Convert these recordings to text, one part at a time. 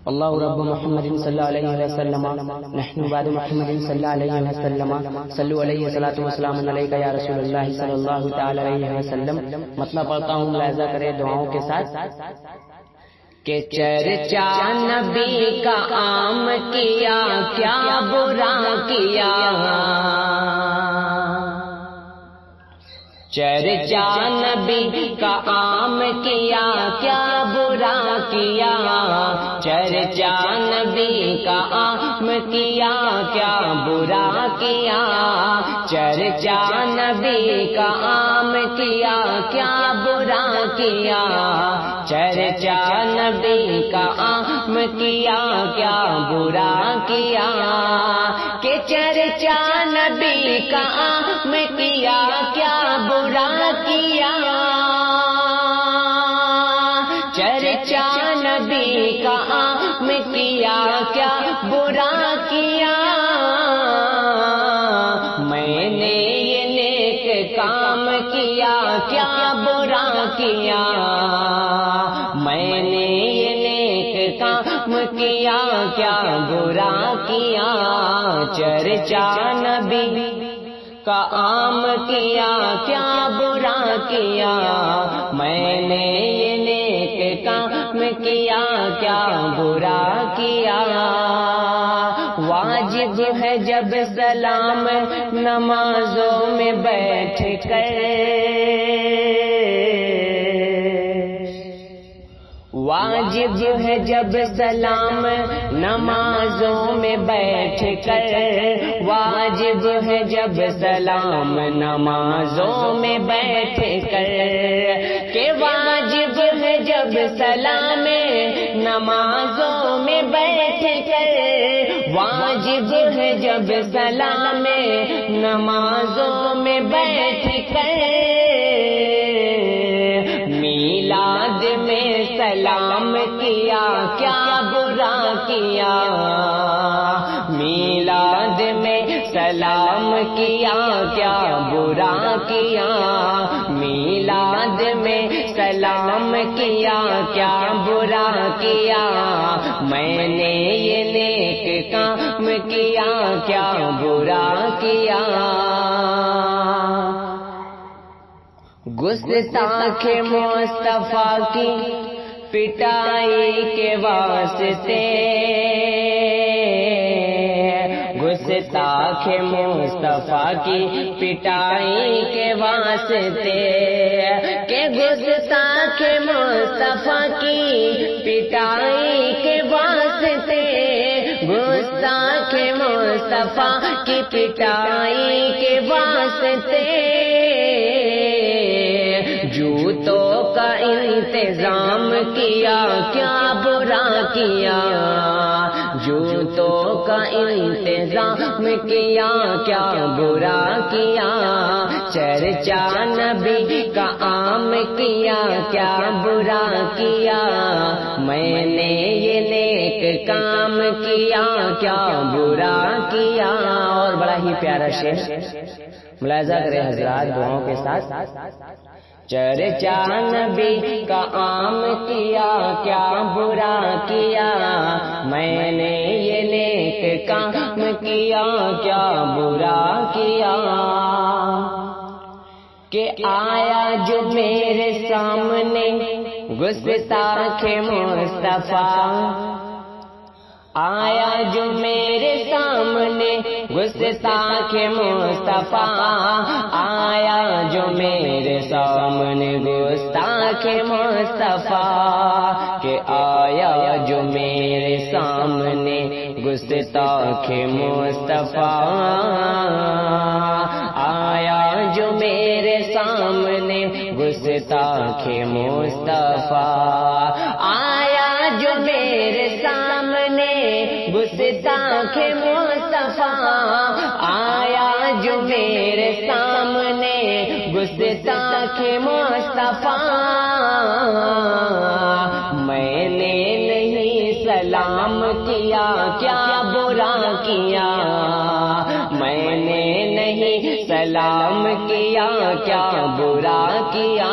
اللہ رب محمد صلی اللہ علیہ وسلم نحن بعد محمد صلی اللہ علیہ وسلم صلو علیہ الصلوۃ والسلام علیک یا رسول اللہ صلی اللہ تعالی علیہ وسلم. مطلب پڑھتا ہوں، ملاحظہ کرے دعاؤں کے ساتھ. کہ چرچا نبی کا عام کیا کیا برا کیا، چرچا نبی کا عام کیا کیا برا کیا، چرچا نبی کا عام کیا کیا برا کیا، چرچا نبی کا عام کیا کیا برا کیا، چرچا نبی کا عام کیا کیا برا کیا. کہ چرچا نبی کا عام کیا کیا برا کیا، چرچا نبی کا عام کیا کیا برا کیا. میں نے یہ نیک کام کیا کیا برا کیا، میں نے یہ نیک کام کیا کیا برا کیا، چرچا نبی کا عام کیا کیا برا کیا، میں نے یہ نیک کام کیا کیا برا کیا. واجب ہے جب سلام نمازوں میں بیٹھ کر، واجب ہے جب سلام نمازوں میں بیٹھ کر، واجب ہے جب سلام نمازوں میں بیٹھ کر، کہ واجب ہے جب سلام نمازوں میں بیٹھ کر، واجب ہے جب سلام نمازوں میں بیٹھ کر. میلاد میں سلام کیا کیا برا کیا، میلاد میں سلام کیا کیا برا کیا، میلاد میں سلام کیا کیا برا کیا، میں نے یہ نیک کام کیا کیا برا کیا. گستاخ مصطفیٰ کی پٹائی کے واسطے، گستاخ مصطفیٰ کی پٹائی کے واسطے، کہ گستاخ مصطفیٰ کی پٹائی کے واسطے، گستاخ مصطفیٰ کی پٹائی کے واسطے، جوتوں کا انتظام کیا کیا برا کیا، جوتوں کا انتظام کیا کیا برا کیا، چرچا نبی کا عام کیا کیا برا کیا، میں نے یہ نیک کام کیا کیا برا کیا. اور بڑا ہی پیارا شعر ملاحظہ کرے حضرات دعاؤں کے ساتھ. چرچا نبی کا عام کیا کیا برا کیا، میں نے یہ نیک کام کیا کیا برا کیا. کہ آیا جو میرے سامنے گستاخ مصطفیٰ، آیا جو میرے سامنے گستاخ مصطفیٰ، آیا جو میرے سامنے گستاخ مصطفیٰ، کہ آیا جو میرے سامنے گستاخ مصطفیٰ، آیا جو میرے سامنے گستاخ مصطفیٰ، آیا جو میرے سامنے گستاخ مصطفیٰ، آیا جو میرے سامنے گستاخ مصطفیٰ، میں نے نہیں سلام کیا کیا برا کیا، میں نے نہیں سلام کیا کیا برا کیا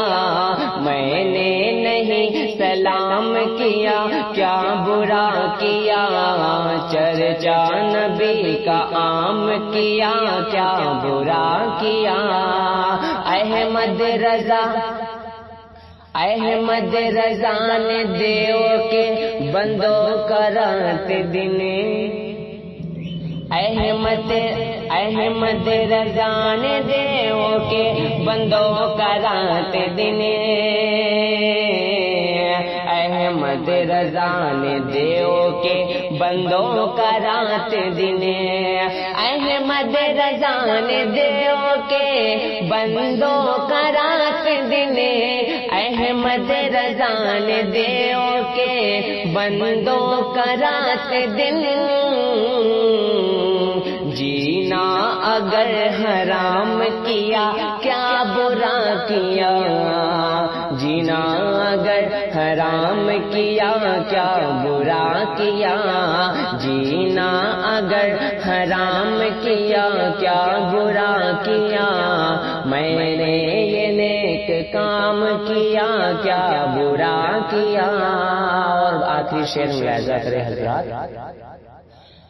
میں نے نہیں سلام کیا کیا برا کیا چرچا نبی کا عام کیا کیا برا کیا احمد رضا نے دیو کے بندوں کا رات دن احمد رضا نے دیو کے بندوں کا رات دن احمد رضا نے دیو کے بندوں کا رات دن احمد رضا نے دیو کے بندوں کا رات دن احمد رضا نے دیو کے بندوں کا رات دن جینا اگر حرام کیا کیا برا کیا جینا اگر حرام کیا کیا برا کیا جینا اگر حرام کیا کیا برا کیا میں نے یہ نیک کام کیا کیا برا کیا اور آخری شعر ملاحظہ کرے حضرات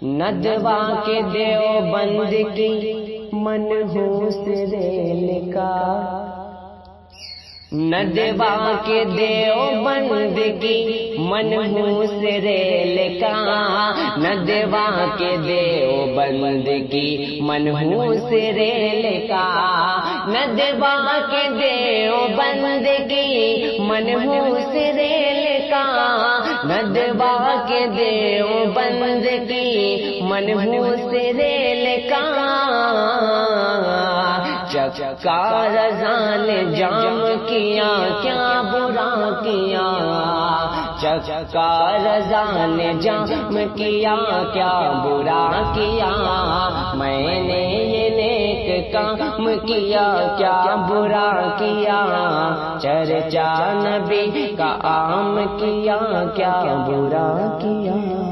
ندوا کے دیوبند کی منحوس ریل کا ندوا کے دیوبند کی منحوس ریل کا ندوا کے دیوبند کی منحوس ریل کا ندوا کے دیوبند کی منحوس ریل کا ندوا کے دیوبند کی منحوس ریل کا چکا رضا نے جام کیا کیا برا کیا چکا رضا نے جام کیا کیا برا کیا میں نے یہ نیک کام کیا کیا برا کیا چرچا نبی کا عام کیا کیا برا کیا